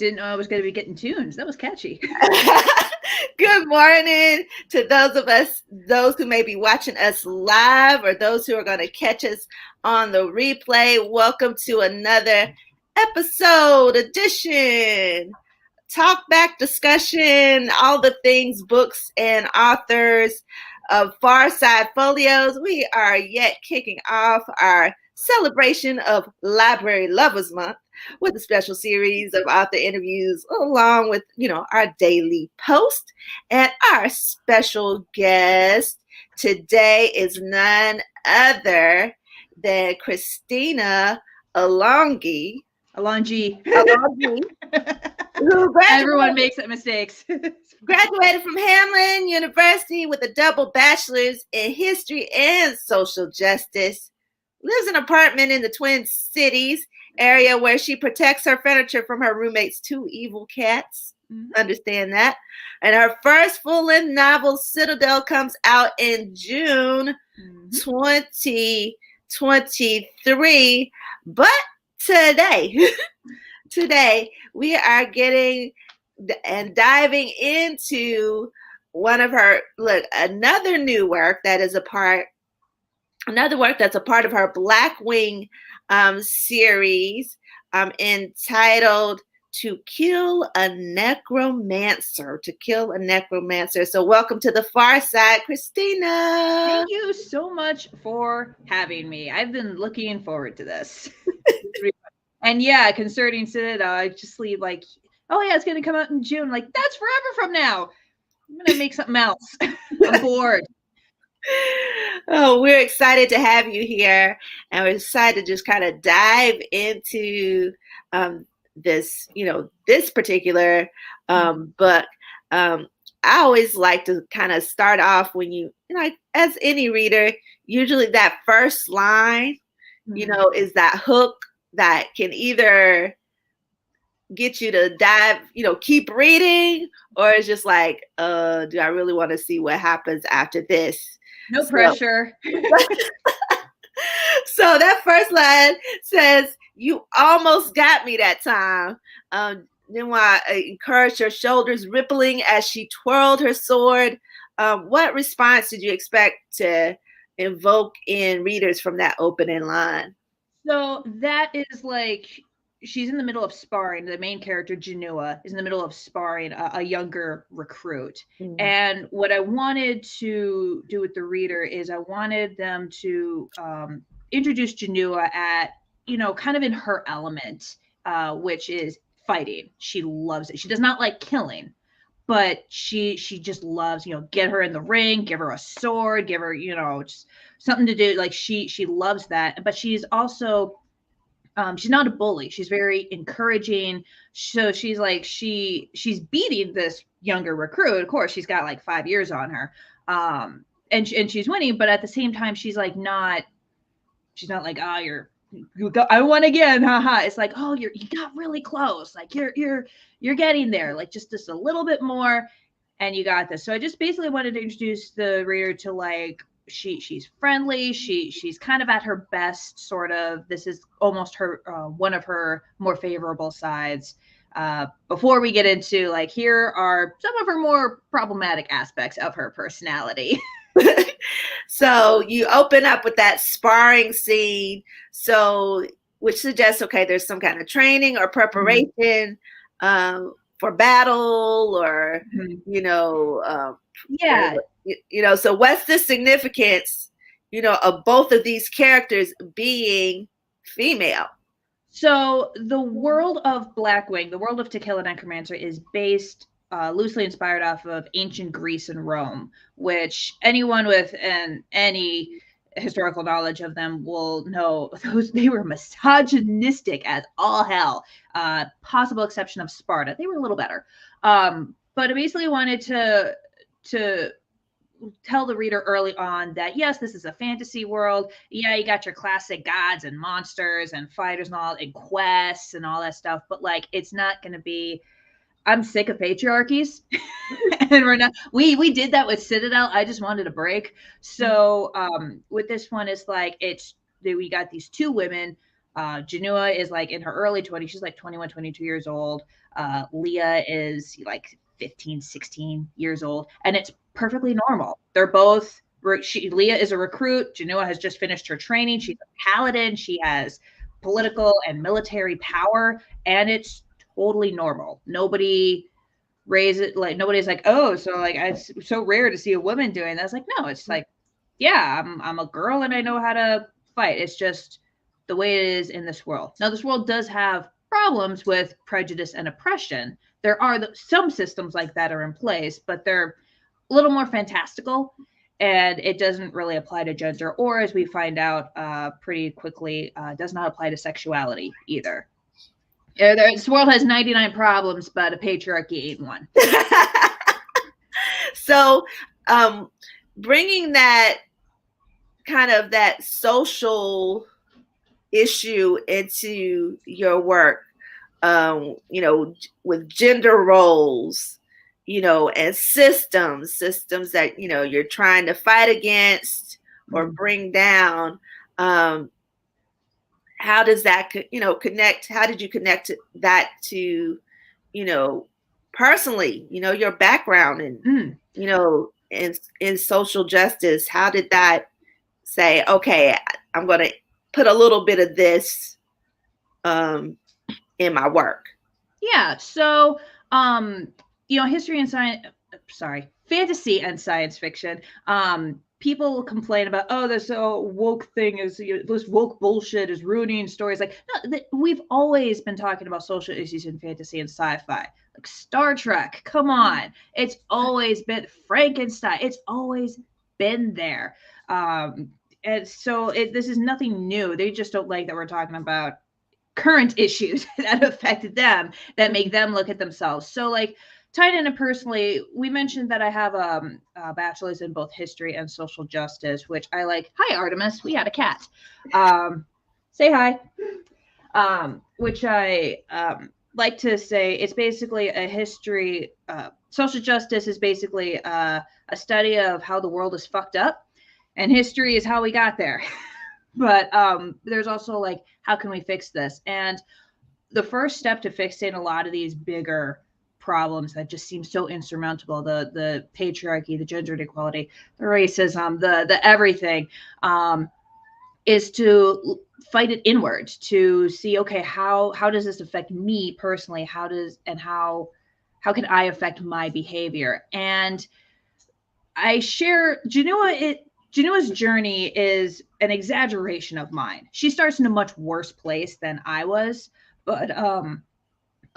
didn't know I was going to be getting tunes. That was catchy. Good morning to those who may be watching us live or those who are going to catch us on the replay. Welcome to another edition, talk back discussion, all the things, books and authors of PharSide Folios. We are yet kicking off our celebration of Library Lovers Month with a special series of author interviews along with, our daily post. And our special guest today is none other than Christina Alongi. Alongi. Everyone makes mistakes. Graduated from Hamline University with a double bachelor's in history and social justice. Lives in an apartment in the Twin Cities area where she protects her furniture from her roommate's two evil cats. Mm-hmm. Understand that. And her first full-length novel, Citadel, comes out in June 2023. But today we are getting and diving into one of her, another work that's a part of her Blackwing series entitled To Kill a Necromancer. So welcome to the PharSide, Christina. Thank you so much for having me. I've been looking forward to this. And yeah, concerning Citadel, I just leave oh yeah, it's going to come out in June. That's forever from now. I'm going to make something else. I'm bored. Oh, we're excited to have you here, and we're excited to just kind of dive into this particular book. I always like to kind of start off when as any reader, usually that first line, is that hook that can either get you to dive, keep reading, or it's just do I really want to see what happens after this? No pressure. So that first line says, "You almost got me that time." Then while I encouraged her shoulders rippling as she twirled her sword. What response did you expect to invoke in readers from that opening line? So that is she's in the middle of sparring. The main character, Janua, is in the middle of sparring a younger recruit. Mm-hmm. And what I wanted to do with the reader is I wanted them to introduce Janua at, kind of in her element, which is fighting. She loves it. She does not like killing, but she just loves, get her in the ring, give her a sword, give her, just something to do. She loves that. But she's also she's not a bully. She's very encouraging. So she's she's beating this younger recruit. Of course, she's got 5 years on her. And she's winning, but at the same time, she's not oh, I won again. Haha. It's oh, you got really close. You're getting there. Just a little bit more and you got this. So I just basically wanted to introduce the reader to she's friendly. She's kind of at her best, sort of. This is almost her one of her more favorable sides. Before we get into here are some of her more problematic aspects of her personality. So you open up with that sparring scene, which suggests there's some kind of training or preparation for battle, or so what's the significance of both of these characters being female? So the world of Blackwing, the world of To Kill a Necromancer, is based loosely inspired off of ancient Greece and Rome, which anyone with any historical knowledge of them will know they were misogynistic as all hell. Possible exception of Sparta. They were a little better. But I basically wanted to tell the reader early on that, yes, this is a fantasy world. Yeah, you got your classic gods and monsters and fighters and all, and quests and all that stuff. But it's not going to be, I'm sick of patriarchies. And we're not, we did that with Citadel. I just wanted a break. So with this one, it's we got these two women Janua is like in her early 20s. She's like 21, 22 years old. Leah is like 15, 16 years old. And it's perfectly normal. They're both, Leah is a recruit. Janua has just finished her training. She's a paladin. She has political and military power. And it's totally normal. Nobody raise it, like nobody's like, oh, so like it's so rare to see a woman doing that. It's like, no, it's like, yeah, I'm a girl and I know how to fight. It's just the way it is in this world. Now, this world does have problems with prejudice and oppression. There are some systems like that are in place, but they're a little more fantastical, and it doesn't really apply to gender, or as we find out pretty quickly, does not apply to sexuality either. This world has 99 problems, but a patriarchy ain't one. So, bringing that kind of that social issue into your work, you know, with gender roles, you know, and systems that, you know, you're trying to fight against or bring down. How does that, you know, connect? How did you connect that to, you know, personally, you know, your background and, you know, in social justice? How did that say, okay, I'm going to put a little bit of this in my work? Yeah. So, you know, fantasy and science fiction, people complain about, oh, this woke thing is, this woke bullshit is ruining stories. Like, no, we've always been talking about social issues in fantasy and sci-fi. Like Star Trek, come on. It's always been Frankenstein. It's always been there. And so this is nothing new. They just don't like that we're talking about current issues that affect them, that make them look at themselves. So like, tied into personally, we mentioned that I have a bachelor's in both history and social justice, which I like. Hi, Artemis. We had a cat. Say hi. Which I like to say, it's basically a history. Social justice is basically a study of how the world is fucked up, and history is how we got there. But there's also like, how can we fix this? And the first step to fixing a lot of these bigger problems that just seem so insurmountable, the patriarchy, the gender inequality, the racism, the everything, is to fight it inward, to see, okay, how does this affect me personally? How can I affect my behavior? And I share Janua's journey is an exaggeration of mine. She starts in a much worse place than I was, but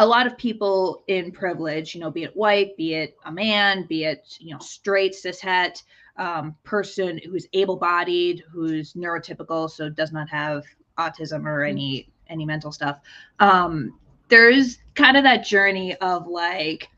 a lot of people in privilege, you know, be it white, be it a man, be it, you know, straight, cishet, person who's able-bodied, who's neurotypical, so does not have autism or any mental stuff. There's kind of that journey of like,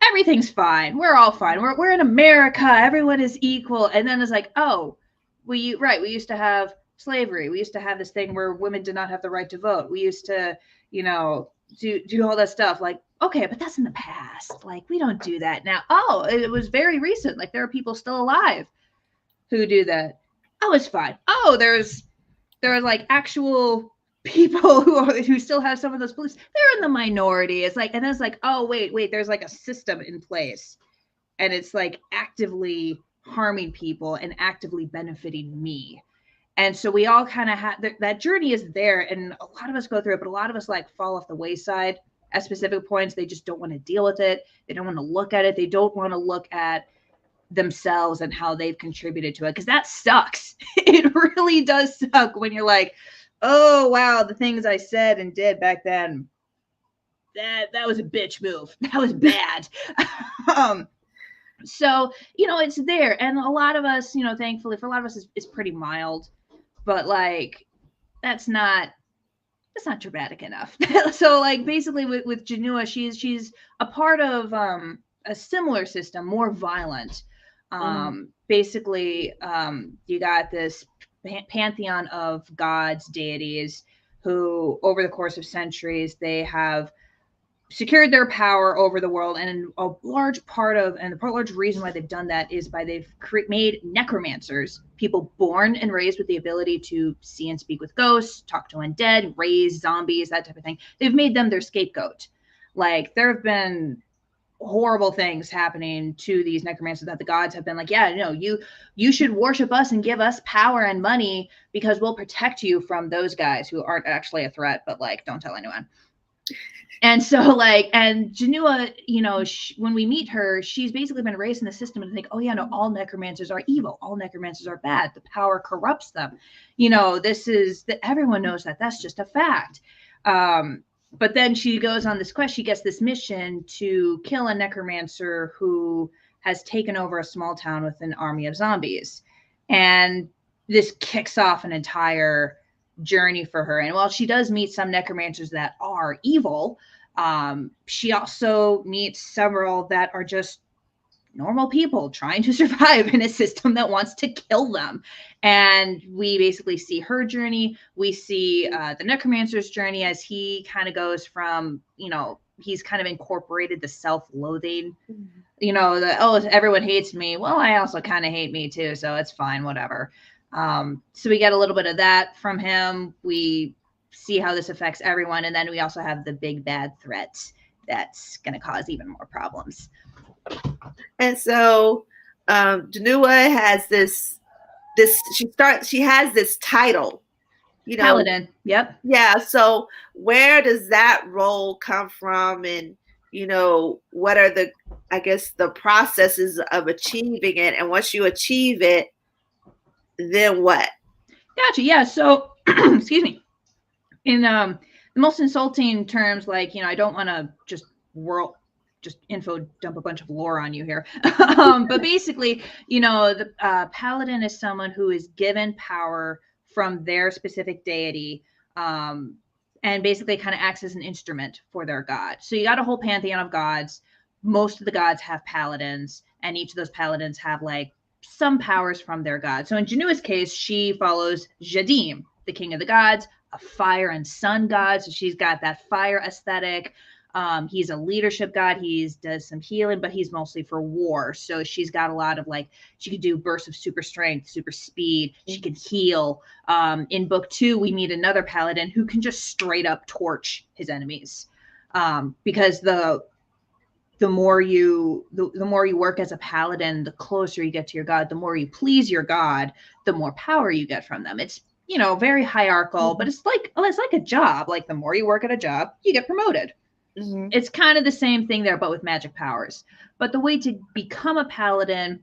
everything's fine. We're all fine. We're in America. Everyone is equal. And then it's like, oh, we used to have slavery. We used to have this thing where women did not have the right to vote. We used to, you know, do all that stuff. Like, okay, but that's in the past. Like, we don't do that now. Oh, it was very recent. Like, there are people still alive who do that. Oh, it's fine. Oh, there are like actual people who still have some of those beliefs. They're in the minority. It's like, and then it's like, oh, wait, there's like a system in place, and it's like actively harming people and actively benefiting me. And so we all kind of have that journey is there, and a lot of us go through it, but a lot of us like fall off the wayside at specific points. They just don't want to deal with it. They don't want to look at it. They don't want to look at themselves and how they've contributed to it, because that sucks. It really does suck when you're like, oh wow, the things I said and did back then, that was a bitch move. That was bad. So, you know, it's there, and a lot of us, you know, thankfully for a lot of us, it's pretty mild, but like that's not dramatic enough. So like basically with Janua, she's a part of a similar system, more violent. Basically, you got this pantheon of gods, deities, who over the course of centuries, they have secured their power over the world, and a large reason why they've done that is by they've made necromancers, people born and raised with the ability to see and speak with ghosts, talk to undead, raise zombies, that type of thing. They've made them their scapegoat. Like, there have been horrible things happening to these necromancers that the gods have been like, yeah, no, you should worship us and give us power and money because we'll protect you from those guys who aren't actually a threat, but like, don't tell anyone. And so, like, and Janua, you know, when we meet her, she's basically been raised in the system and think, oh yeah, no, all necromancers are evil, all necromancers are bad, the power corrupts them. You know, this is that everyone knows that. That's just a fact. But then she goes on this quest. She gets this mission to kill a necromancer who has taken over a small town with an army of zombies, and this kicks off an entire journey for her. And while she does meet some necromancers that are evil, she also meets several that are just normal people trying to survive in a system that wants to kill them. And we basically see her journey. We see the necromancer's journey as he kind of goes from, you know, he's kind of incorporated the self-loathing, you know, oh, everyone hates me. Well, I also kind of hate me too, so it's fine, whatever. So we get a little bit of that from him. We see how this affects everyone. And then we also have the big bad threat that's going to cause even more problems. And so Janua has she has this title, you know. Paladin. Yep. Yeah. So where does that role come from? And, you know, what are the processes of achieving it? And once you achieve it, then what? Gotcha. Yeah. So, excuse me. In the most insulting terms, like, you know, I don't want to just info dump a bunch of lore on you here. But basically, you know, the paladin is someone who is given power from their specific deity, and basically kind of acts as an instrument for their god. So you got a whole pantheon of gods. Most of the gods have paladins, and each of those paladins have like some powers from their god. So in Janua's case, she follows Jadim, the king of the gods, a fire and sun god. So she's got that fire aesthetic. He's a leadership god. He does some healing, but he's mostly for war. So she's got a lot of like, she could do bursts of super strength, super speed. She can heal. In book 2, we meet another paladin who can just straight up torch his enemies. Because the more you work as a paladin, the closer you get to your god, the more you please your god, the more power you get from them. It's, you know, very hierarchical, but it's like a job. Like, the more you work at a job, you get promoted. Mm-hmm. It's kind of the same thing there, but with magic powers. But the way to become a paladin,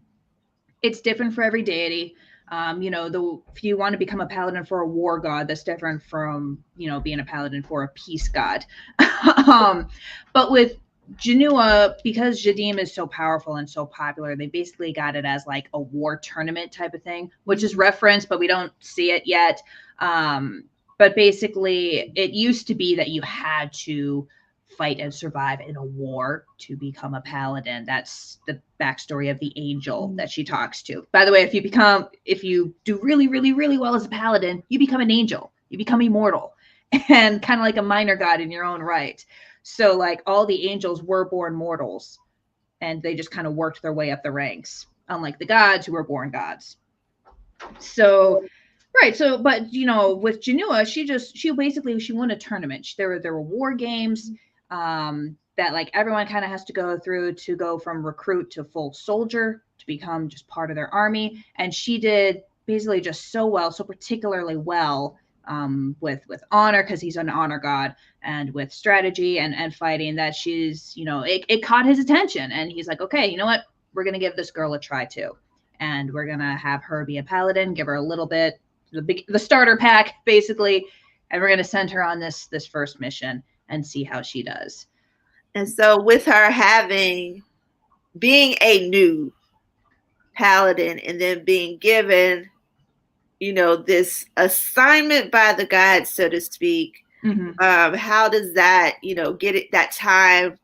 it's different for every deity. You know, if you want to become a paladin for a war god, that's different from, you know, being a paladin for a peace god. But with Janua, because Jadim is so powerful and so popular, they basically got it as like a war tournament type of thing, which is referenced, but we don't see it yet. But basically, it used to be that you had to fight and survive in a war to become a paladin. That's the backstory of the angel that she talks to. By the way, if you do really, really, really well as a paladin, you become an angel. You become immortal and kind of like a minor god in your own right. So like, all the angels were born mortals, and they just kind of worked their way up the ranks, unlike the gods who were born gods. So, right. So, but you know, with Janua, she won a tournament. There were war games that like everyone kind of has to go through to go from recruit to full soldier to become just part of their army. And she did basically just so well, so particularly well, with honor, because he's an honor god, and with strategy and fighting, that she's, you know, it caught his attention, and he's like, okay, you know what, we're gonna give this girl a try too, and we're gonna have her be a paladin, give her a little bit the starter pack basically, and we're gonna send her on this first mission and see how she does. And so with her being a new paladin and then being given, you know, this assignment by the gods, so to speak, how does that, you know, get it that time,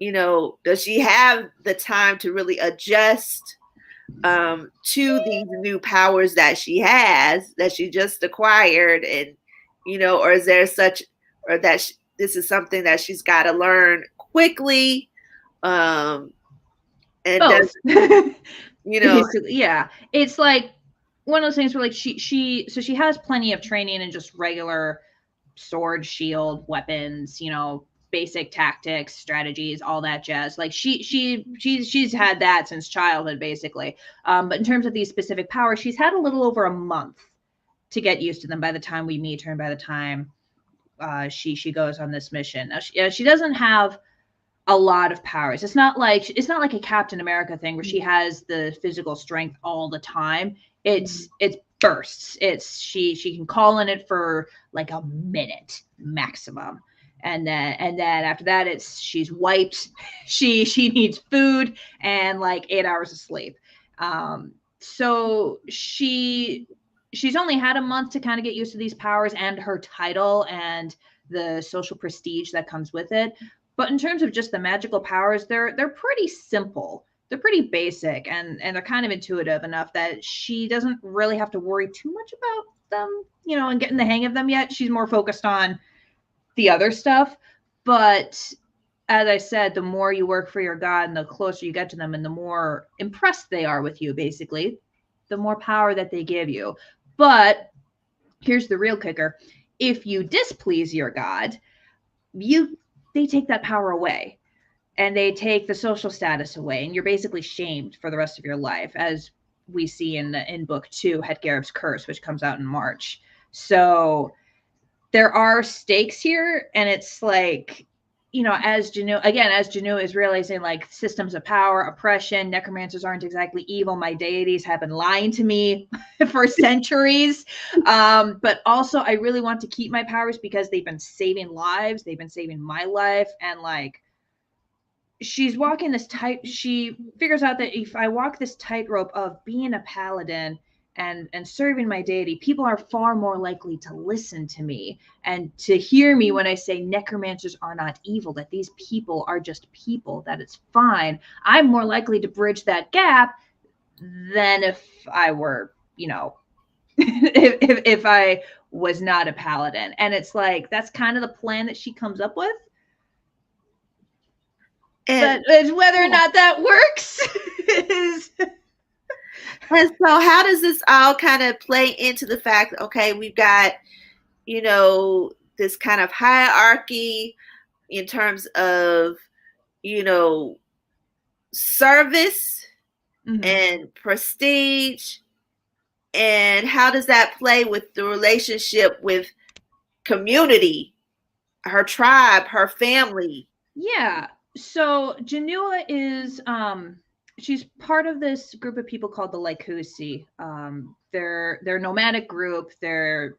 you know, does she have the time to really adjust to these new powers that she has, that she just acquired, and, you know, or is there this is something that she's got to learn quickly, um, and does, Both. you know, Basically, yeah. It's like one of those things where like she has plenty of training in just regular sword, shield, weapons, basic tactics, strategies, all that jazz. Like she's had that since childhood, basically. But in terms of these specific powers, she's had a little over a month to get used to them by the time we meet her and by the time she goes on this mission. Now, she doesn't have a lot of powers. It's not like a Captain America thing where she has the physical strength all the time. It's bursts. She can call in it for like a minute maximum. And then after that she's wiped. She needs food and like 8 hours of sleep. So she's only had a month to kind of get used to these powers and her title and the social prestige that comes with it. But in terms of just the magical powers, they're pretty simple. They're pretty basic, and they're kind of intuitive enough that she doesn't really have to worry too much about them, and getting the hang of them yet. She's more focused on the other stuff. But as I said, the more you work for your god and the closer you get to them and the more impressed they are with you, basically, the more power that they give you. But here's the real kicker. If you displease your god, they take that power away and they take the social status away, and you're basically shamed for the rest of your life, as we see in book 2, Het-Garib's Curse, which comes out in March. So there are stakes here, and it's like, as Janu is realizing, like, systems of power, oppression, necromancers aren't exactly evil. My deities have been lying to me for centuries. But also, I really want to keep my powers because they've been saving lives. They've been saving my life. And like, she's walking this she figures out that if I walk this tightrope of being a paladin and serving my deity, people are far more likely to listen to me and to hear me when I say necromancers are not evil, that these people are just people, that it's fine. I'm more likely to bridge that gap than if I were, if I was not a paladin. And it's like, that's kind of the plan that she comes up with. But whether or not that works is... And so how does this all kind of play into the fact, okay, we've got, this kind of hierarchy in terms of, service and prestige, and how does that play with the relationship with community, her tribe, her family? Yeah. So Janua is she's part of this group of people called the Lykusi. They're a nomadic group. They're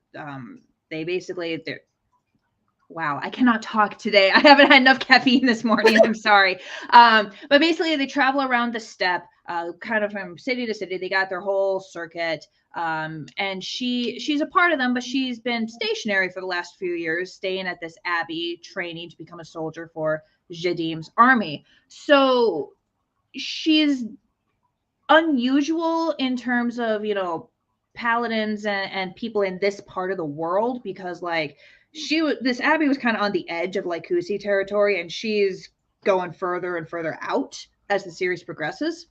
wow, I cannot talk today. I haven't had enough caffeine this morning. I'm sorry. But basically they travel around the steppe, kind of from city to city. They got their whole circuit. And she's a part of them, but she's been stationary for the last few years, staying at this abbey, training to become a soldier for Jadim's army. So she's unusual in terms of, paladins and people in this part of the world, because like this abbey was kind of on the edge of Lykusi territory, and she's going further and further out as the series progresses.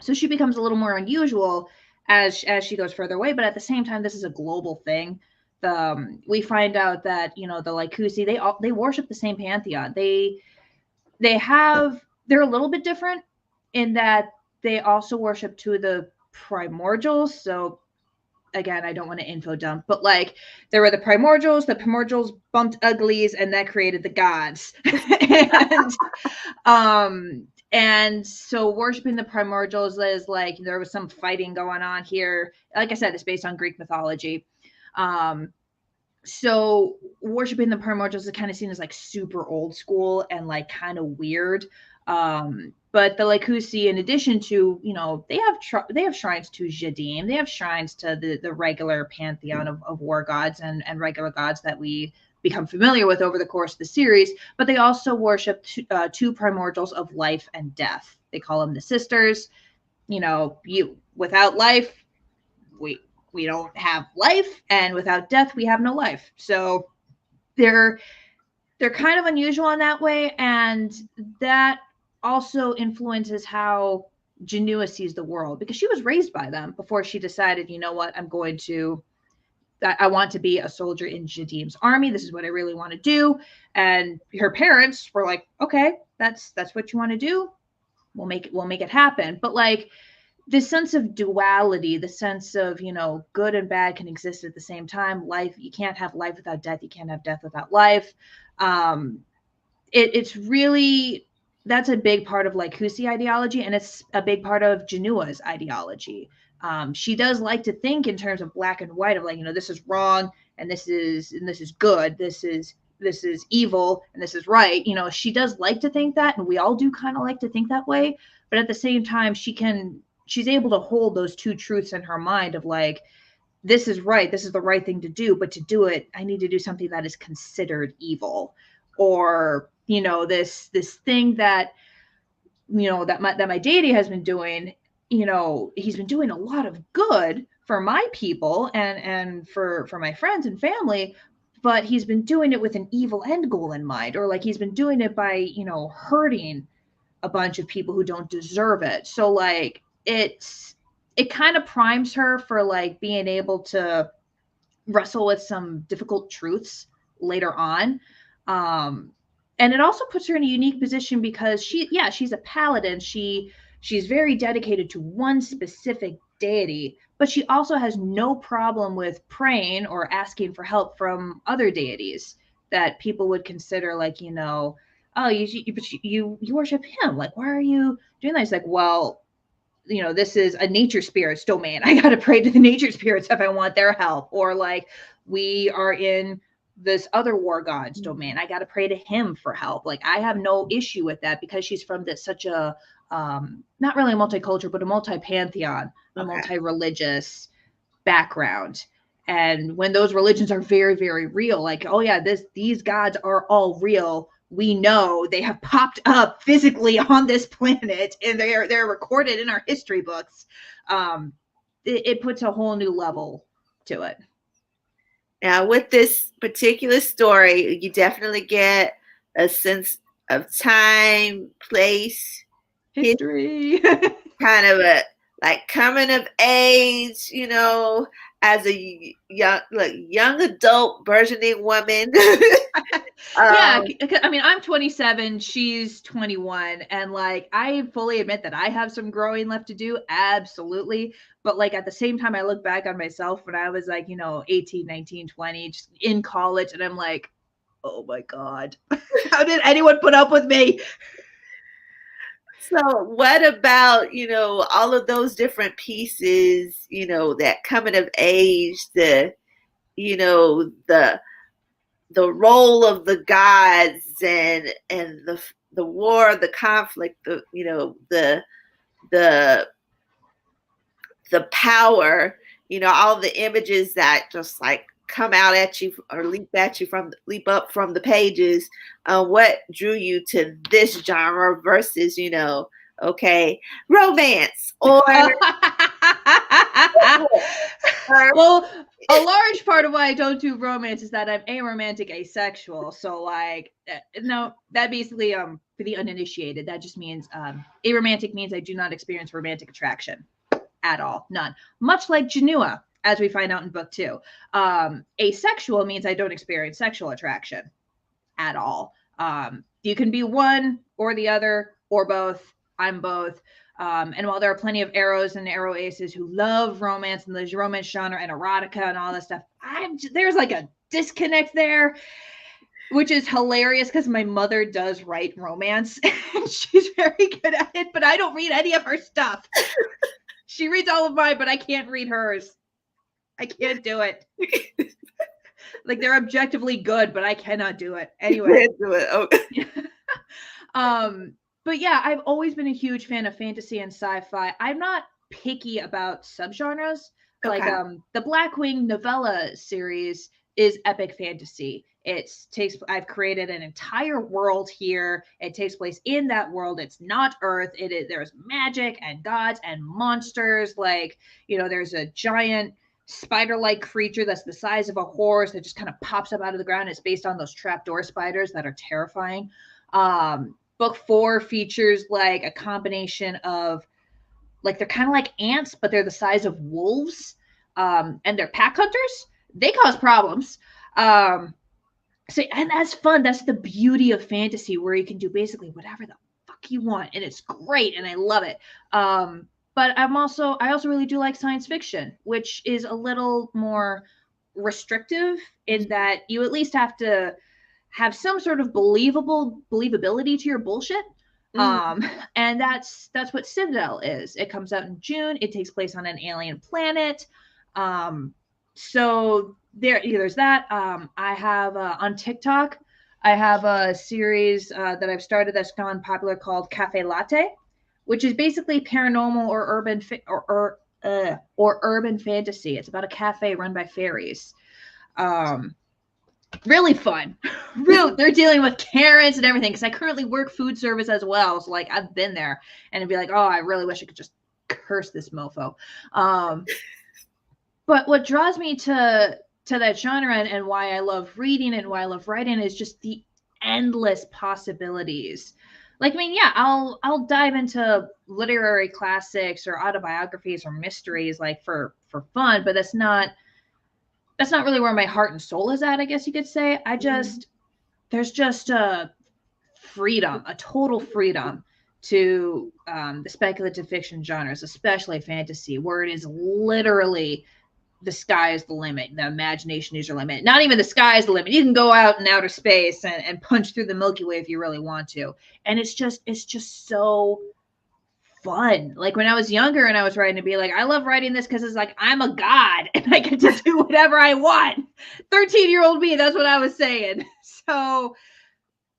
So she becomes a little more unusual as she goes further away. But at the same time, this is a global thing. We find out that the Lykusi, they worship the same pantheon. They're a little bit different in that they also worship two of the primordials. So again, I don't want to info dump, but like there were the primordials bumped uglies, and that created the gods. And so worshiping the primordials is like, there was some fighting going on here. Like I said, it's based on Greek mythology. So worshiping the primordials is kind of seen as like super old school and like kind of weird. But the Lykusi, in addition to, they have shrines to Jadim, they have shrines to the regular pantheon of war gods and regular gods that we become familiar with over the course of the series, but they also worship two primordials of life and death. They call them the sisters. Without life, we don't have life, and without death, we have no life. So they're they're kind of unusual in that way, and that also influences how Janua sees the world, because she was raised by them before she decided, you know what, I want to be a soldier in Jadim's army. This is what I really want to do. And her parents were like, okay, that's what you want to do. We'll make it happen. But like this sense of duality, the sense of, you know, good and bad can exist at the same time. Life, you can't have life without death. You can't have death without life. Um, it's really, that's a big part of like Kusi ideology, and it's a big part of Janua's ideology. She does like to think in terms of black and white, of like, you know, this is wrong and this is good. This is evil and this is right. You know, she does like to think that, and we all do kind of like to think that way. But at the same time, she's able to hold those two truths in her mind of like, this is right, this is the right thing to do, but to do it, I need to do something that is considered evil, or you know, this thing that, you know, that my deity has been doing. You know, he's been doing a lot of good for my people and for my friends and family, but he's been doing it with an evil end goal in mind, or like he's been doing it by, you know, hurting a bunch of people who don't deserve it. So like it kind of primes her for like being able to wrestle with some difficult truths later on. Um, and it also puts her in a unique position because she's a paladin. She's very dedicated to one specific deity, but she also has no problem with praying or asking for help from other deities that people would consider like, you know, oh, you worship him. Like, why are you doing that? It's like, well, you know, this is a nature spirits domain. I got to pray to the nature spirits if I want their help. Or like, we are in this other war god's domain. I got to pray to him for help. Like, I have no issue with that because she's from such a, not really a multicultural, but a multi-pantheon, a multi-religious background. And when those religions are very, very real, like, oh yeah, these gods are all real. We know they have popped up physically on this planet, and they're recorded in our history books. It puts a whole new level to it. Now, with this particular story, you definitely get a sense of time, place, history, kind of a like coming of age, you know, as a young adult burgeoning woman. Yeah, I mean, I'm 27, she's 21, and like I fully admit that I have some growing left to do, absolutely. But like at the same time, I look back on myself when I was like, you know, 18, 19, 20, just in college, and I'm like, oh my God, how did anyone put up with me? So what about, you know, all of those different pieces, you know, that coming of age, you know, the role of the gods and the war, the conflict, you know, the power, you know, all the images that just like come out at you or leap up from the pages. What drew you to this genre versus, you know, okay, romance or well, a large part of why I don't do romance is that I'm aromantic asexual. So like, no, that basically for the uninitiated, that just means aromantic means I do not experience romantic attraction at all, none. Much like Janua, as we find out in book 2. Asexual means I don't experience sexual attraction at all. You can be one or the other or both. I'm both. And while there are plenty of arrows and arrow aces who love romance and the romance genre and erotica and all that stuff, there's like a disconnect there, which is hilarious because my mother does write romance and she's very good at it, but I don't read any of her stuff. She reads all of mine, but I can't read hers. I can't do it. Like, they're objectively good, but I cannot do it. Anyway. Do it. Okay. But yeah, I've always been a huge fan of fantasy and sci-fi. I'm not picky about subgenres. Okay. Like the Blackwing novella series is epic fantasy. I've created an entire world here. It takes place in that world. It's not Earth. There's magic and gods and monsters. Like, you know, there's a giant spider-like creature that's the size of a horse that just kind of pops up out of the ground. It's based on those trapdoor spiders that are terrifying. Book 4 features like a combination of, like, they're kind of like ants, but they're the size of wolves, and they're pack hunters. They cause problems. So, and that's fun. That's the beauty of fantasy, where you can do basically whatever the fuck you want, and it's great, and I love it. But I also really do like science fiction, which is a little more restrictive in that you at least have to have some sort of believability to your bullshit. And that's what Citadel is. It comes out in June. It takes place on an alien planet. So there's that. I have on TikTok, I have a series that I've started that's gone popular called Cafe Latte, which is basically paranormal or urban fantasy. It's about a cafe run by fairies. Really fun. They're dealing with Karens and everything, because I currently work food service as well. So like I've been there, and it'd be like, oh, I really wish I could just curse this mofo. But what draws me to that genre and why I love reading and why I love writing is just the endless possibilities. Like, I mean, yeah, I'll dive into literary classics or autobiographies or mysteries, like for fun, but that's not really where my heart and soul is at, I guess you could say. There's just a freedom, a total freedom to the speculative fiction genres, especially fantasy, where it is literally the sky is the limit. The imagination is your limit. Not even the sky is the limit. You can go out in outer space and punch through the Milky Way if you really want to. And it's just so fun. Like when I was younger and I was writing, to be like, I love writing this because it's like I'm a god and I get to do whatever I want. 13-year-old me, that's what I was saying. So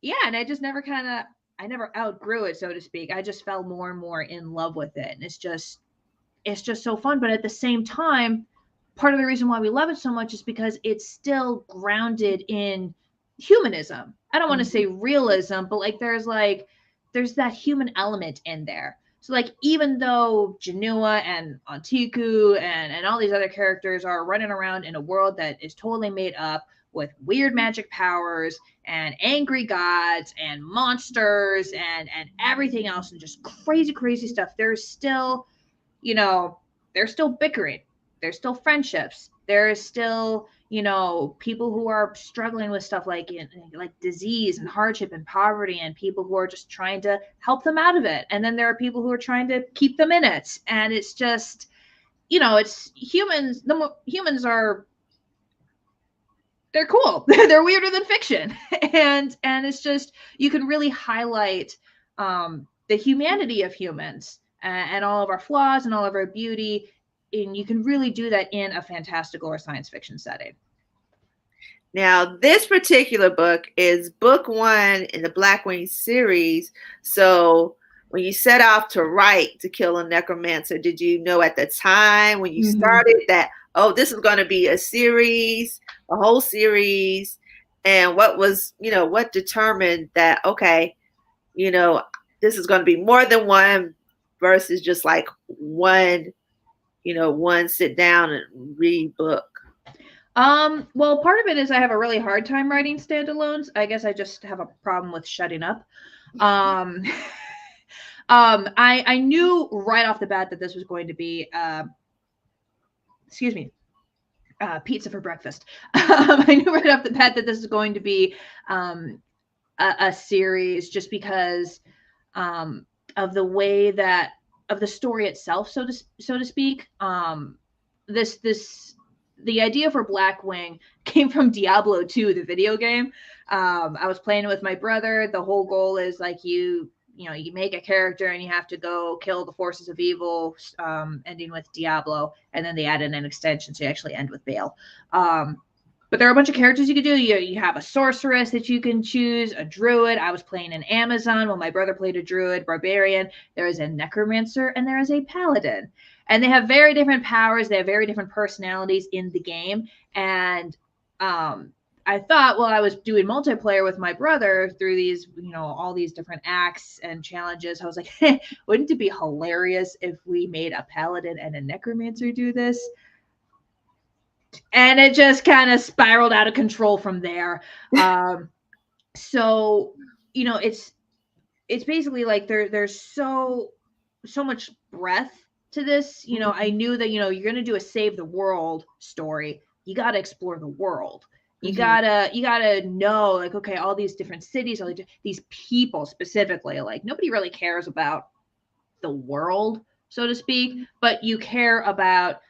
yeah, and I just never outgrew it, so to speak. I just fell more and more in love with it. And it's just so fun. But at the same time, part of the reason why we love it so much is because it's still grounded in humanism. I don't want to say realism, but like there's that human element in there. So like even though Janua and Antiku and all these other characters are running around in a world that is totally made up with weird magic powers and angry gods and monsters and everything else and just crazy stuff, there's still, they're still bickering. There's still friendships. There is still, people who are struggling with stuff like disease and hardship and poverty, and people who are just trying to help them out of it. And then there are people who are trying to keep them in it. And it's just, it's humans. Humans are, they're cool. They're weirder than fiction. And it's just, you can really highlight the humanity of humans and all of our flaws and all of our beauty. And you can really do that in a fantastical or science fiction setting. Now, this particular book is book 1 in the Blackwing series. So when you set off to write To Kill a Necromancer, did you know at the time when you started that, oh, this is going to be a series, a whole series? And what was, what determined that, okay, this is going to be more than one versus just like one sit down and read book? Well, part of it is I have a really hard time writing standalones. I guess I just have a problem with shutting up. I knew right off the bat that this was going to be, pizza for breakfast. I knew right off the bat that this is going to be a series, just because of the way that, of the story itself, so to speak. The idea for Blackwing came from Diablo 2, the video game. I was playing it with my brother. The whole goal is like you make a character and you have to go kill the forces of evil, ending with Diablo, and then they added an extension so you actually end with Baal. But there are a bunch of characters you could do. You have a sorceress that you can choose, a druid. I was playing an Amazon while my brother played a druid, barbarian. There is a necromancer, and there is a paladin. And they have very different powers. They have very different personalities in the game. And I thought, while I was doing multiplayer with my brother through these, all these different acts and challenges, I was like, wouldn't it be hilarious if we made a paladin and a necromancer do this? And it just kind of spiraled out of control from there. So, you know, it's basically like there's so much breadth to this. You know, I knew that, you know, you're going to do a save the world story. You got to explore the world. You gotta know, like, okay, all these different cities, all these people specifically, like nobody really cares about the world, so to speak, but you care about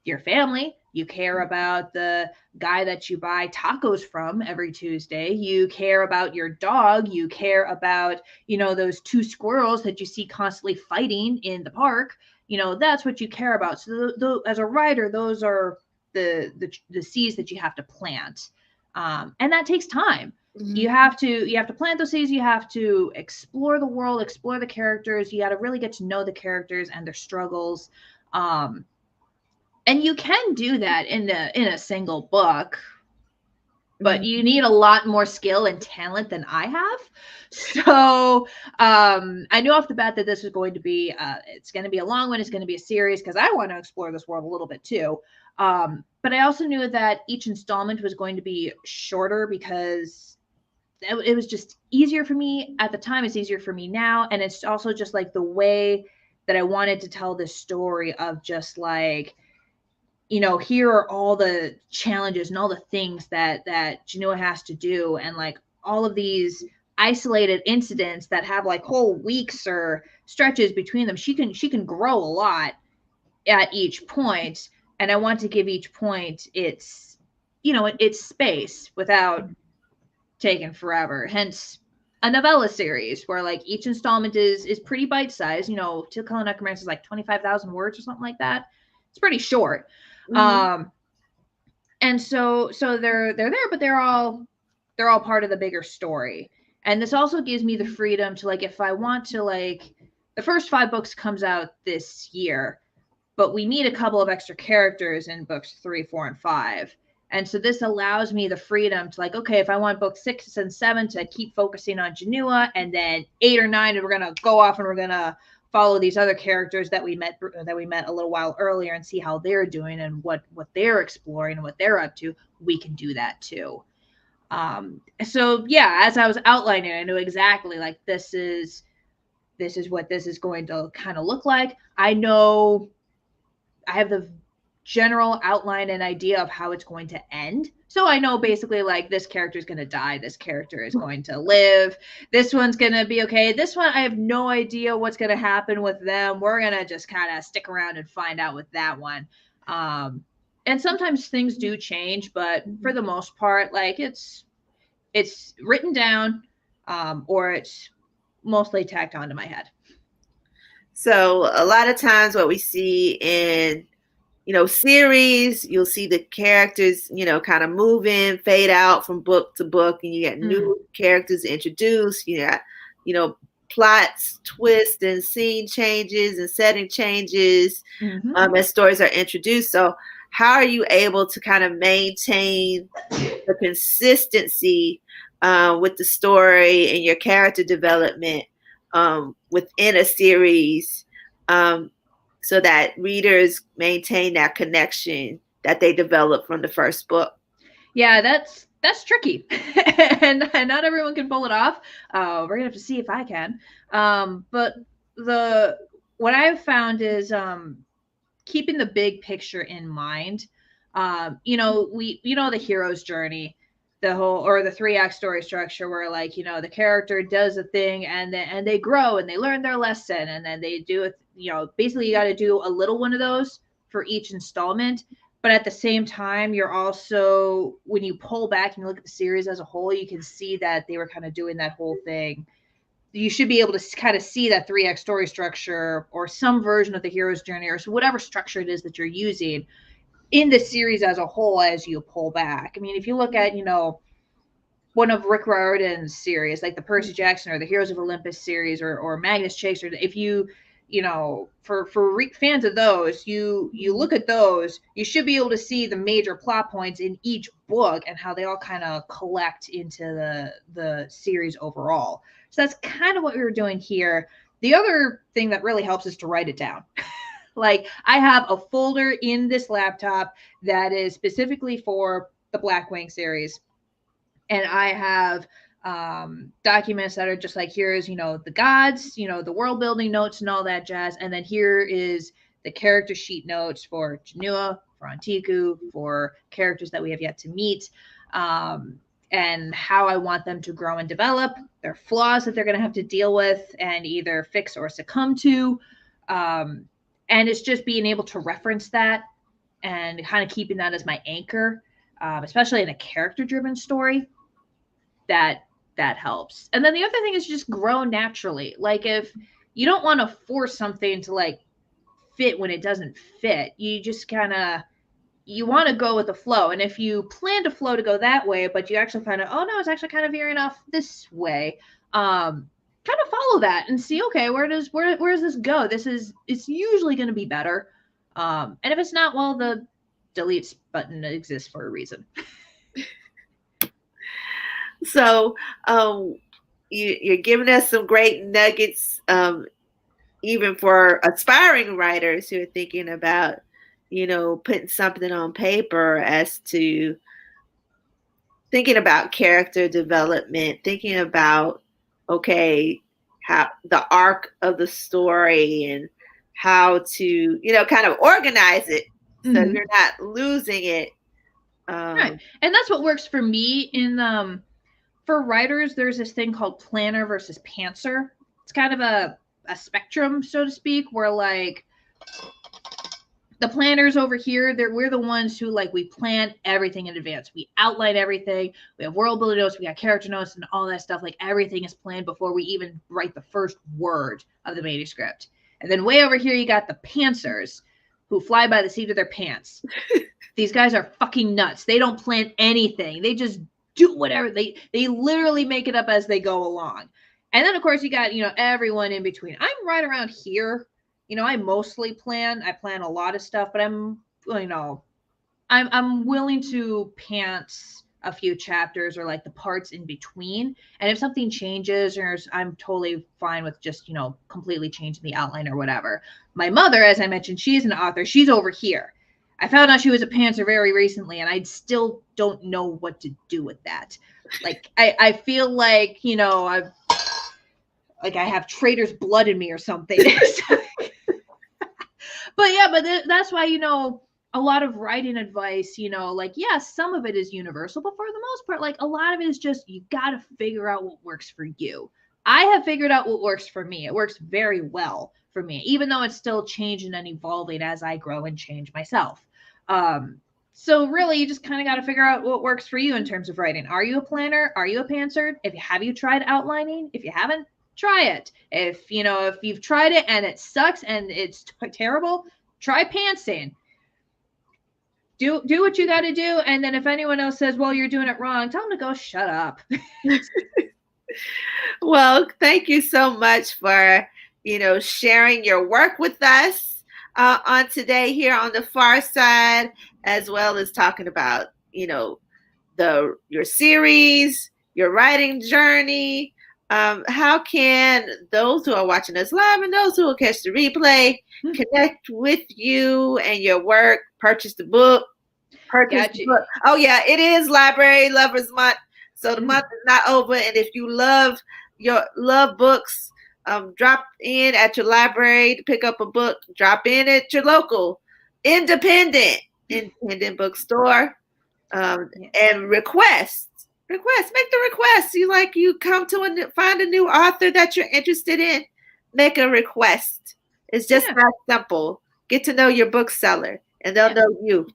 your family. You care about the guy that you buy tacos from every Tuesday. You care about your dog. You care about, you know, those two squirrels that you see constantly fighting in the park. You know, that's what you care about. So as a writer, those are the seeds that you have to plant. And that takes time. You have to plant those seeds. You have to explore the world, explore the characters. You got to really get to know the characters and their struggles. And you can do that in a single book, but you need a lot more skill and talent than I have. So I knew off the bat that this was going to be it's going to be a long one. It's going to be a series because I want to explore this world a little bit too. But I also knew that each installment was going to be shorter because it was just easier for me at the time. It's easier for me now, and it's also just like the way that I wanted to tell this story of just like, you know, here are all the challenges and all the things that Genoa has to do, and like all of these isolated incidents that have like whole weeks or stretches between them. She can grow a lot at each point, and I want to give each point its, you know, its space without taking forever. Hence a novella series where like each installment is pretty bite-sized. You know, To Kill a Necromancer is like 25,000 words or something like that. It's pretty short. And so they're there, but they're all part of the bigger story. And this also gives me the freedom to, like, if I want to, like, the first 5 books comes out this year, but we need a couple of extra characters in books 3, 4, and 5. And so this allows me the freedom to, like, okay, if I want book 6 and 7 to keep focusing on Genoa, and then 8 or 9, and we're gonna go off and we're gonna follow these other characters that we met a little while earlier and see how they're doing and what they're exploring and what they're up to. We can do that too. So yeah, as I was outlining, I knew exactly, like, this is what this is going to kind of look like. I know I have the general outline and idea of how it's going to end. So I know basically, like, this character is going to die, this character is going to live, this one's going to be okay. This one, I have no idea what's going to happen with them. We're going to just kind of stick around and find out with that one. And sometimes things do change, but for the most part, like, it's written down, or it's mostly tacked onto my head. So a lot of times what we see in, you know, series, you'll see the characters, you know, kind of move in, fade out from book to book, and you get new characters introduced. You got, you know, plots, twists, and scene changes and setting changes as stories are introduced. So how are you able to kind of maintain the consistency with the story and your character development within a series, so that readers maintain that connection that they developed from the first book? Yeah, that's tricky. and not everyone can pull it off. We're gonna have to see if I can. But what I've found is keeping the big picture in mind. You know, the hero's journey, the whole, or the 3-act story structure, where, like, you know, the character does a thing and they grow and they learn their lesson, and then they do it. You know, basically you got to do a little one of those for each installment. But at the same time, you're also, when you pull back and you look at the series as a whole, you can see that they were kind of doing that whole thing. You should be able to kind of see that 3-act story structure, or some version of the hero's journey, or so whatever structure it is that you're using in the series as a whole as you pull back. I mean, if you look at, you know, one of Rick Riordan's series, like the Percy Jackson or the Heroes of Olympus series, or Magnus Chase, or if you know, for fans of those, you look at those, you should be able to see the major plot points in each book and how they all kind of collect into the series overall. So that's kind of what we were doing here. The other thing that really helps is to write it down. Like I have a folder in this laptop that is specifically for the Blackwing series, and I have documents that are just like, here's, the gods, the world building notes and all that jazz, and then here is the character sheet notes for Janua, for Antiku, for characters that we have yet to meet, and how I want them to grow and develop, their flaws that they're going to have to deal with and either fix or succumb to. And it's just being able to reference that and kind of keeping that as my anchor, especially in a character driven story. That helps. And then the other thing is just grow naturally. Like if you don't want to force something to like fit when it doesn't fit, you just kind of, you want to go with the flow. And if you plan to flow to go that way, but you actually find out, oh no, it's actually kind of veering off this way, kind of follow that and see, okay, where does this go? It's usually going to be better. And if it's not, well, the delete button exists for a reason. So you're giving us some great nuggets, even for aspiring writers who are thinking about, putting something on paper, as to thinking about character development, thinking about, okay, how the arc of the story and how to, kind of organize it so you're not losing it. Right. And that's what works for me in for writers. There's this thing called planner versus pantser. It's kind of a spectrum, so to speak, where like the planners over here, we're the ones who like, we plan everything in advance. We outline everything. We have world building notes, we got character notes and all that stuff. Like everything is planned before we even write the first word of the manuscript. And then way over here, you got the pantsers who fly by the seat of their pants. These guys are fucking nuts. They don't plan anything. They just do whatever. They literally make it up as they go along. And then of course you got, everyone in between. I'm right around here. I mostly plan. I plan a lot of stuff, but I'm willing to pants a few chapters or like the parts in between. And if something changes, or I'm totally fine with just, completely changing the outline or whatever. My mother, as I mentioned, she's an author. She's over here. I found out she was a pantser very recently, and I still don't know what to do with that. Like, I feel like, I have traitor's blood in me or something. But that's why, a lot of writing advice, yes, some of it is universal, but for the most part, like a lot of it is just, you got to figure out what works for you. I have figured out what works for me. It works very well for me, even though it's still changing and evolving as I grow and change myself. So really, you just kind of got to figure out what works for you in terms of writing. Are you a planner? Are you a pantser? Have you tried outlining? If you haven't, try it. If you've tried it and it sucks and it's terrible, try pantsing. Do what you got to do. And then if anyone else says, well, you're doing it wrong, tell them to go shut up. Well, thank you so much for, sharing your work with us on today here on the PharSide, as well as talking about, your series, your writing journey. How can those who are watching us live and those who will catch the replay connect with you and your work, purchase the book? Oh yeah, it is Library Lovers Month. So the month is not over. And if you love books, drop in at your library to pick up a book. Drop in at your local independent bookstore, and request. Make the request. You come to find a new author that you're interested in. Make a request. It's just that simple. Get to know your bookseller, and they'll know you.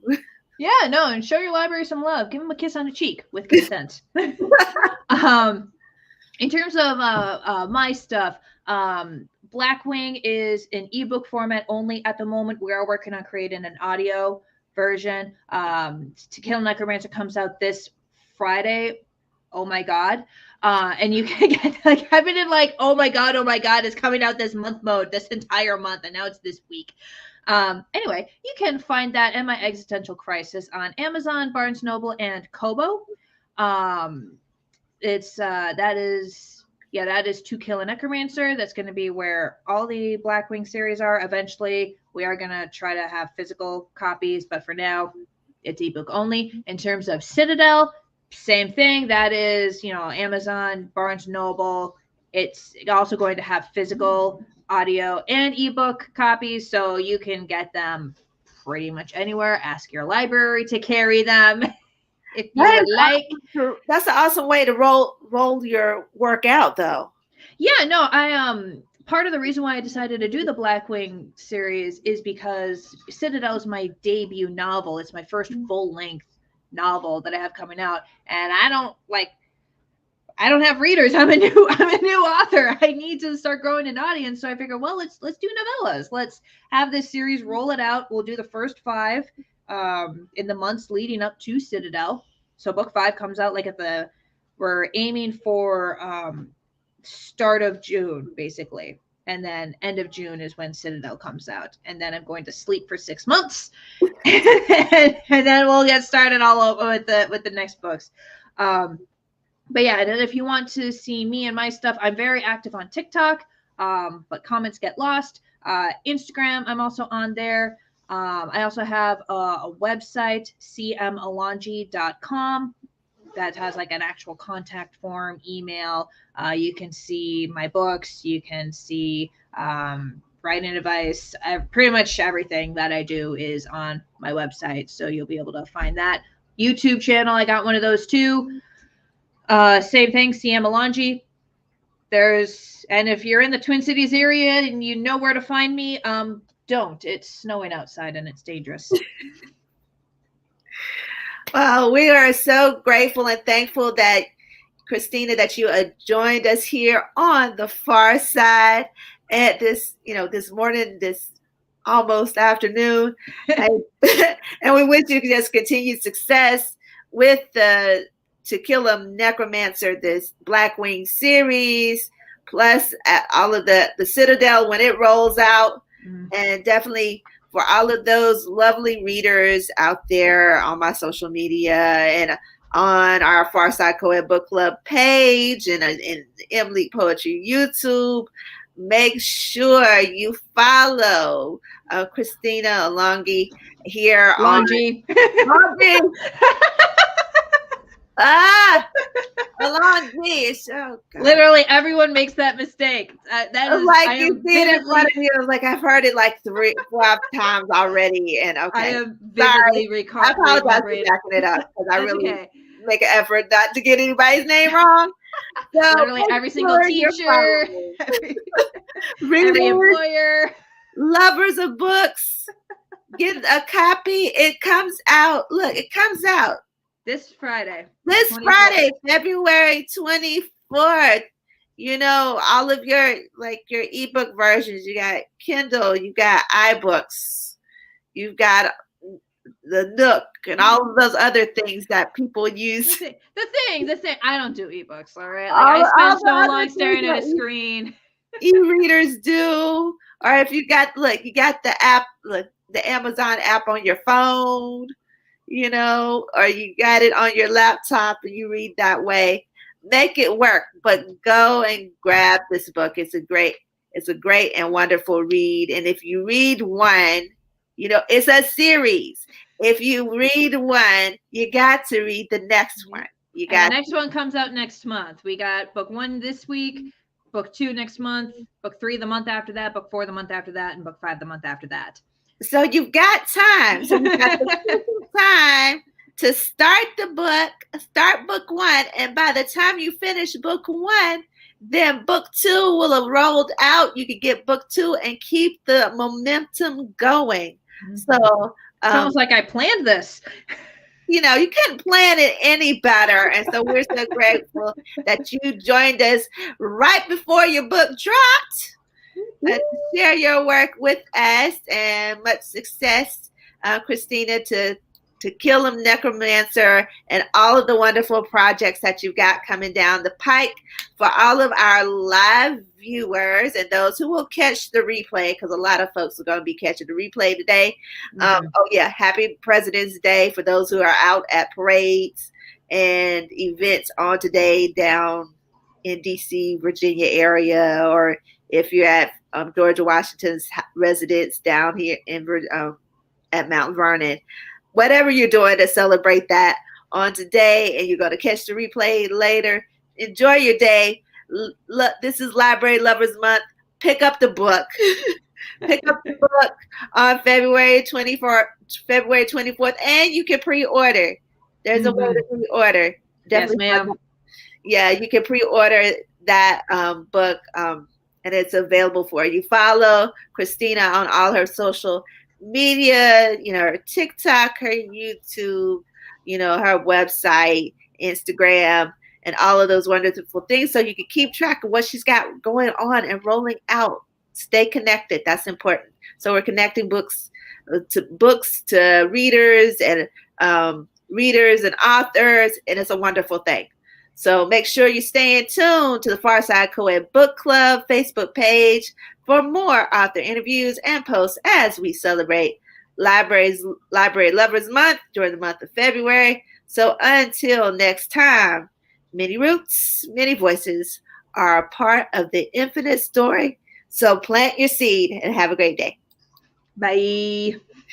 Yeah, no, and show your library some love. Give them a kiss on the cheek with consent. In terms of my stuff, Blackwing is an ebook format only at the moment. We are working on creating an audio version. To Kill Necromancer comes out this Friday. Oh my God. And you can get I've been in oh my God, it's coming out this month mode this entire month, and now it's this week. Anyway, you can find that and My Existential Crisis on Amazon, Barnes Noble, and Kobo. That is To Kill a Necromancer. That's going to be where all the Blackwing series are. Eventually, We are going to try to have physical copies, but for now, it's ebook only. In terms of Citadel, same thing. That is, Amazon, Barnes Noble. It's also going to have physical audio and ebook copies, so you can get them pretty much anywhere. Ask your library to carry them if you would like. Awesome. That's an awesome way to roll your work out, though. Yeah, no, I part of the reason why I decided to do the Blackwing series is because Citadel is my debut novel. It's my first full-length novel that I have coming out, and I don't have readers. I'm a new author. I need to start growing an audience. So I figured, well, let's do novellas. Let's have this series, roll it out. We'll do the first 5 in the months leading up to Citadel. So book 5 comes out we're aiming for start of June, basically. And then end of June is when Citadel comes out. And then I'm going to sleep for 6 months. and then we'll get started all over with the next books. But yeah, and then if you want to see me and my stuff, I'm very active on TikTok, but comments get lost. Instagram, I'm also on there. I also have a website, cmalongi.com, that has like an actual contact form, email. You can see my books. You can see writing advice. Pretty much everything that I do is on my website, so you'll be able to find that. YouTube channel, I got one of those too. Same thing, CM Alongi. And if you're in the Twin Cities area and you know where to find me, don't. It's snowing outside and it's dangerous. Well, we are so grateful and thankful that, Christina, that you joined us here on the Far Side at this morning, this almost afternoon. and we wish you just continued success with the To Kill a Necromancer, this Blackwing series, plus all of the Citadel when it rolls out. Mm-hmm. And definitely for all of those lovely readers out there on my social media and on our PharSide Coed Book Club page and Emily Poetry YouTube, make sure you follow Christina Alongi here Alongi. Alongi. So literally everyone makes that mistake. That is like you see it in front of me. I was like, I've heard it like 3-4 times already, and okay. I am vividly recalling. I apologize for backing it up because I really make an effort not to get anybody's name wrong. So literally every single teacher, every employer, lovers of books, get a copy. It comes out. Look, it comes out this Friday. Friday, February 24th. All of your ebook versions. You got Kindle, you got iBooks, you've got the Nook, and all of those other things that people use. The thing. I don't do ebooks. All right, I spend so long staring at a screen. E-readers do, or if you got the app, the Amazon app on your phone. Or you got it on your laptop and you read that way. Make it work, but go and grab this book. It's a great and wonderful read. And if you read one, it's a series. If you read one, you got to read the next one. The next one comes out next month. We got book 1 this week, book 2 next month, book 3 the month after that, book 4 the month after that, and book 5 the month after that. So you've got time. So you've got time to start book 1. And by the time you finish book 1, then book 2 will have rolled out. You can get book 2 and keep the momentum going. Mm-hmm. So it's almost like I planned this. You couldn't plan it any better. And so we're so grateful that you joined us right before your book dropped. To share your work with us, and much success, Christina, to Kill a Necromancer and all of the wonderful projects that you've got coming down the pike. For all of our live viewers and those who will catch the replay, because a lot of folks are going to be catching the replay today. Mm-hmm. Happy President's Day for those who are out at parades and events on today down in DC, Virginia area, or if you're at Georgia Washington's residence down here in at Mount Vernon. Whatever you're doing to celebrate that on today, and you're going to catch the replay later, enjoy your day. This is Library Lovers Month. Pick up the book. Pick up the book on February 24th, and you can pre-order. There's a way to pre-order. Definitely. Yes, ma'am. Yeah, you can pre-order that book, and it's available for you. Follow Christina on all her social media, her TikTok, her YouTube, her website, Instagram, and all of those wonderful things, so you can keep track of what she's got going on and rolling out. Stay connected. That's important. So we're connecting books to readers and authors, and it's a wonderful thing. So make sure you stay in tune to the PharSide Coed Book Club Facebook page for more author interviews and posts as we celebrate Library Lovers Month during the month of February. So until next time, many roots, many voices are a part of the infinite story. So plant your seed and have a great day. Bye.